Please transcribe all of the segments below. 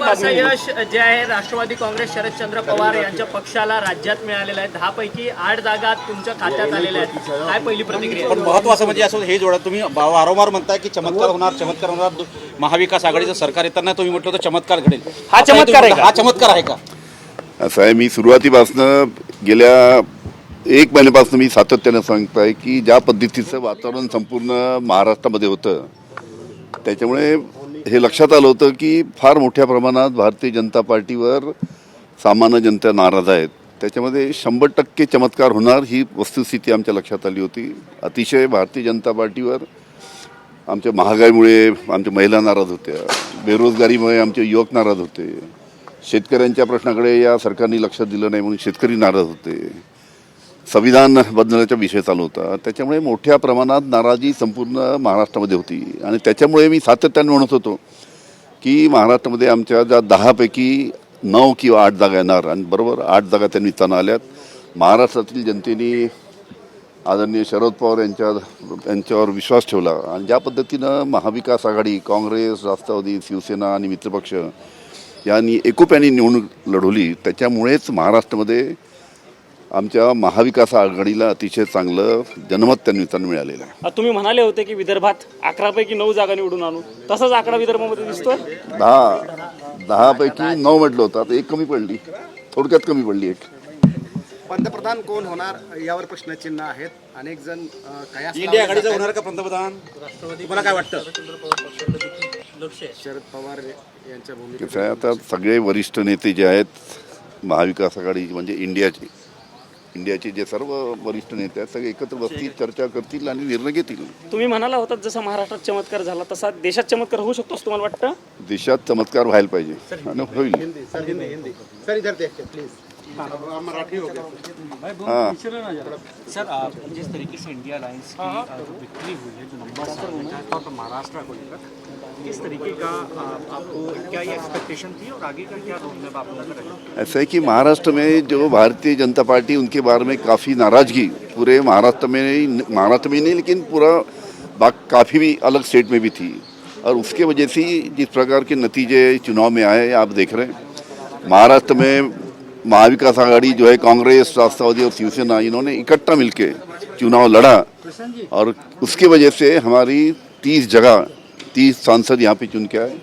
महत्त्वाचं यश जे आहे राष्ट्रवादी काँग्रेस शरदचंद्र पवार यांच्या पक्षाला राज्यात मिळालेलं आहे. 10 पैकी 8 जागा तुमच्या खात्यात आलेल्या आहेत. काय पहिली प्रतिक्रिया? पण महत्त्वाचं म्हणजे असं हे जोडा तुम्ही वारंवार म्हणताय की चमत्कार होणार महाविकास आघाडीचं सरकार येताना तुम्ही म्हटलं तर चमत्कार घडेल. हा चमत्कार आहे का? हा चमत्कार आहे का? असं आहे, मी सुरुवातीपासून गेल्या 1 महिन्यापासून मी सातत्यानं सांगतोय की ज्या पद्धतीचं वातावरण संपूर्ण महाराष्ट्रामध्ये होतं त्याच्यामुळे हे लक्षात आलं होतं की फार मोठ्या प्रमाणात भारतीय जनता पार्टीवर सामान्य जनता नाराज आहेत. त्याच्यामध्ये 100% चमत्कार होणार ही वस्तुस्थिती आमच्या लक्षात आली होती. अतिशय भारतीय जनता पार्टीवर आमच्या महागाईमुळे आमच्या महिला नाराज होत्या, बेरोजगारीमुळे आमचे युवक नाराज होते, शेतकऱ्यांच्या प्रश्नाकडे या सरकारने लक्ष दिलं नाही म्हणून शेतकरी नाराज होते, संविधान बदलण्याचा विषय चालू होता. त्याच्यामुळे मोठ्या प्रमाणात नाराजी संपूर्ण महाराष्ट्रामध्ये होती आणि त्याच्यामुळे मी सातत्याने म्हणत होतो की महाराष्ट्रामध्ये आमच्या ज्या 10 पैकी 9 किंवा 8 जागा येणार आणि बरोबर 8 जागा त्या निमित्तानं आल्यात. महाराष्ट्रातील जनतेने आदरणीय शरद पवार यांच्यावर विश्वास ठेवला आणि ज्या पद्धतीनं महाविकास आघाडी, काँग्रेस, राष्ट्रवादी, शिवसेना आणि मित्रपक्ष यांनी एकोप्याने निवडणूक लढवली त्याच्यामुळेच महाराष्ट्रामध्ये आमच्या महाविकास आघाडीला अतिशय चांगलं जनमत त्या निमित्तानं मिळालेलं आहे. तुम्ही म्हणाले होते की विदर्भात 11 पैकी 9 जागा निवडून आणू, तसाच आकडा विदर्भामध्ये दिसतोय. 10 पैकी 9 म्हटलं होतं, आता 1 कमी पडली, थोडक्यात कमी पडली 1. पंतप्रधान कोण होणार यावर प्रश्नचिन्ह आहेत. अनेक जण इंडिया आघाडीचा होणार का पंतप्रधान? तुम्हाला काय वाटतं? शरद पवार यांच्या भूमिकेत कसं आहे, आता सगळे वरिष्ठ नेते जे आहेत महाविकास आघाडी म्हणजे इंडियाचे जे सर्व वरिष्ठ नेते आहेत सगळे एकत्र बसतील, चर्चा करतील आणि निर्णय घेतील. तुम्ही म्हणाला होता जसा महाराष्ट्रात चमत्कार झाला तसा देशात चमत्कार होऊ शकतो असं तुम्हाला वाटतं? देशात चमत्कार व्हायला पाहिजे आणि होईल. सर इधर देखिए प्लीज. मराठी हो गया. हाँ सर जिस तरीके से इंडिया अलायंस की जो बिक्री हुई है, जो नंबर सामने आया, खासतौर पर महाराष्ट्र को लेकर किस तरीके का आपको क्या ये एक्सपेक्टेशन थी और आगे का क्या रोड मैप आप नजर रखें? ऐसा है कि महाराष्ट्र में जो भारतीय जनता पार्टी उनके बारे में काफ़ी नाराज़गी पूरे महाराष्ट्र में नहीं लेकिन पूरा काफ़ी भी अलग स्टेट में भी थी और उसके वजह से जिस प्रकार के नतीजे चुनाव में आए आप देख रहे हैं. महाराष्ट्र में महाविकास आघाड़ी जो है कांग्रेस, राष्ट्रवादी और शिवसेना इन्होंने इकट्ठा मिलके चुनाव लड़ा और उसकी वजह से हमारी 30 सांसद यहाँ पे चुन के आए.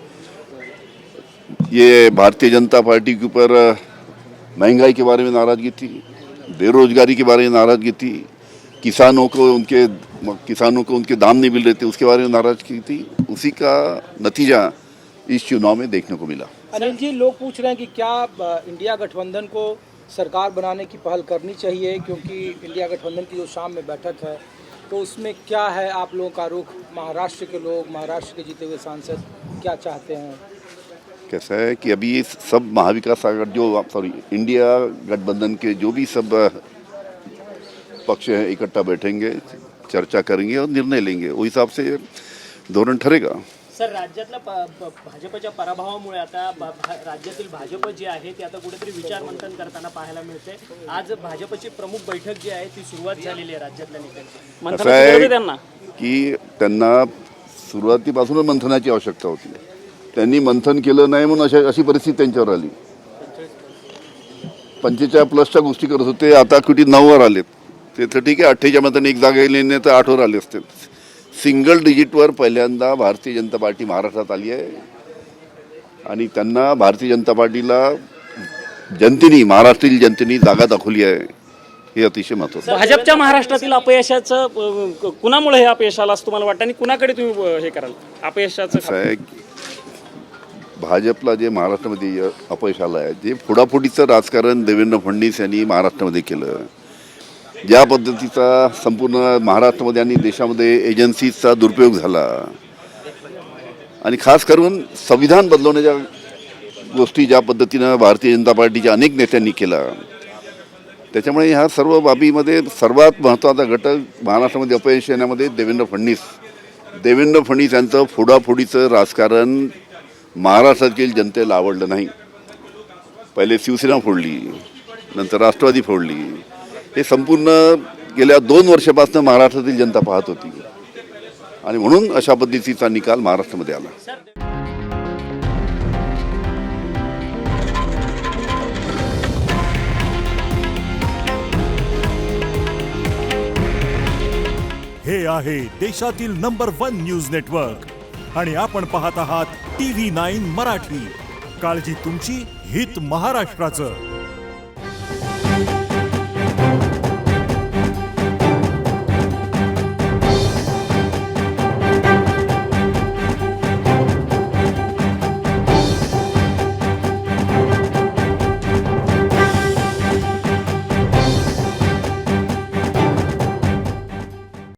ये भारतीय जनता पार्टी के ऊपर महंगाई के बारे में नाराज़गी थी, बेरोजगारी के बारे में नाराज़गी थी, किसानों को उनके दाम नहीं मिल रहे थे उसके बारे में नाराज़गी थी. उसी का नतीजा इस चुनाव में देखने को मिला. अनिल जी, लोग पूछ रहे हैं कि क्या इंडिया गठबंधन को सरकार बनाने की पहल करनी चाहिए, क्योंकि इंडिया गठबंधन की जो शाम में बैठक है तो उसमें क्या है आप लोगों का रुख? महाराष्ट्र के लोग, महाराष्ट्र के जीते हुए सांसद क्या चाहते हैं? कैसा है कि अभी सब महाविकास आघाड़ी इंडिया गठबंधन के जो भी सब पक्ष हैं इकट्ठा बैठेंगे, चर्चा करेंगे और निर्णय लेंगे. वो हिसाब से धोरण ठरेगा. सर, राज्यातल्या भाजपच्या पराभवामुळे आता राज्यातील भाजप जी आहे ती आता कुठेतरी विचार मंथन करताना पाहायला मिळते. आज भाजपची प्रमुख बैठक जी आहे ती सुरुवात झालेली आहे राज्यातल्या नेत्यांची. असं आहे की त्यांना सुरुवातीपासूनच मंथनाची आवश्यकता होती. त्यांनी मंथन केलं नाही म्हणून अशी परिस्थिती त्यांच्यावर आली. 45+ गोष्टी करत होते, आता कुठे 9वर आलेत. ते तर ठीक आहे, 28च्या मताने 1 जागा गेली नाही तर 8वर आले असते. सिंगल डिजिटवर पहिल्यांदा भारतीय जनता पार्टी महाराष्ट्रात आली आहे आणि त्यांना भारतीय जनता पार्टीला महाराष्ट्रातील जनतेने जागा दाखवली आहे. हे अतिशय महत्त्वाचं. भाजपच्या महाराष्ट्रातील अपयशाचं कुणामुळे हे अपयश आलं असं तुम्हाला वाटतं आणि कुणाकडे तुम्ही हे कराल अपयशाचं? असं आहे, भाजपला जे महाराष्ट्रामध्ये अपयश आलं आहे, जे फोडाफोडीचं राजकारण देवेंद्र फडणवीस यांनी महाराष्ट्रामध्ये केलं, ज्या पद्धतीचा संपूर्ण महाराष्ट्रामध्ये आणि देशामध्ये एजन्सीचा दुरुपयोग झाला आणि खास करून संविधान बदलवण्याच्या गोष्टी ज्या पद्धतीनं भारतीय जनता पार्टीच्या अनेक नेत्यांनी केला, त्याच्यामुळे ह्या सर्व बाबीमध्ये सर्वात महत्त्वाचा घटक महाराष्ट्रामध्ये अपयश येण्यामध्ये देवेंद्र फडणवीस यांचं फोडाफोडीचं राजकारण महाराष्ट्रातील जनतेला आवडलं नाही. पहिले शिवसेना फोडली, नंतर राष्ट्रवादी फोडली. हे संपूर्ण गेल्या 2 वर्षापासून महाराष्ट्रातील जनता पाहत होती आणि म्हणून अशा पद्धतीचा निकाल महाराष्ट्रामध्ये आला. हे आहे देशातील नंबर 1 न्यूज नेटवर्क आणि आपण पाहत आहात TV9 मराठी. काळजी तुमची, हित महाराष्ट्राचं.